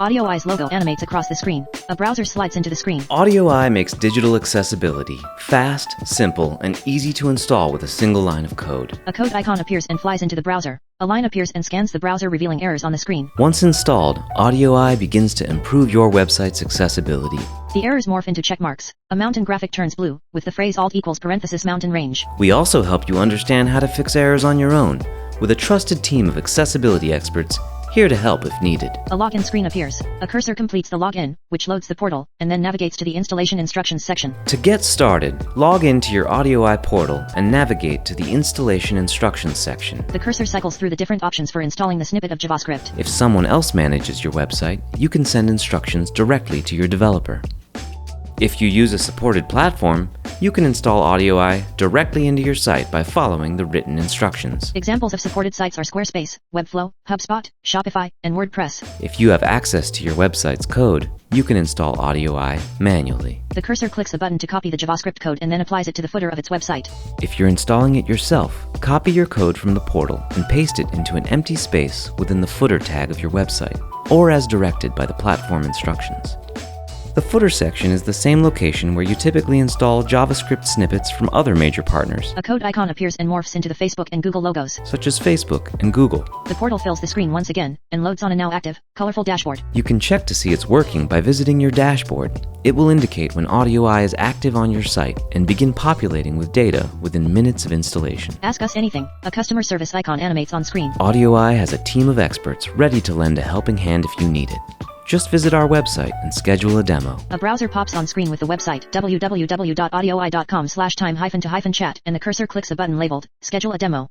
AudioEye's logo animates across the screen. A browser slides into the screen. AudioEye makes digital accessibility fast, simple, and easy to install with a single line of code. A code icon appears and flies into the browser. A line appears and scans the browser, revealing errors on the screen. Once installed, AudioEye begins to improve your website's accessibility. The errors morph into check marks. A mountain graphic turns blue, with the phrase alt equals parenthesis mountain range. We also help you understand how to fix errors on your own, with a trusted team of accessibility experts here to help if needed. A login screen appears. A cursor completes the login, which loads the portal, and then navigates to the installation instructions section. To get started, log into your AudioEye portal and navigate to the installation instructions section. The cursor cycles through the different options for installing the snippet of JavaScript. If someone else manages your website, you can send instructions directly to your developer. If you use a supported platform, you can install AudioEye directly into your site by following the written instructions. Examples of supported sites are Squarespace, Webflow, HubSpot, Shopify, and WordPress. If you have access to your website's code, you can install AudioEye manually. The cursor clicks a button to copy the JavaScript code and then applies it to the footer of its website. If you're installing it yourself, copy your code from the portal and paste it into an empty space within the footer tag of your website, or as directed by the platform instructions. The footer section is the same location where you typically install JavaScript snippets from other major partners, A code icon appears and morphs into the Facebook and Google logos. such as Facebook and Google. The portal fills the screen once again, and loads on a now active, colorful dashboard. You can check to see it's working by visiting your dashboard. It will indicate when AudioEye is active on your site and begin populating with data within minutes of installation. Ask us anything. A customer service icon animates on screen. AudioEye has a team of experts ready to lend a helping hand if you need it. Just visit our website and schedule a demo. A browser pops on screen with the website www.audioeye.com/time-to-chat, and the cursor clicks a button labeled Schedule a Demo.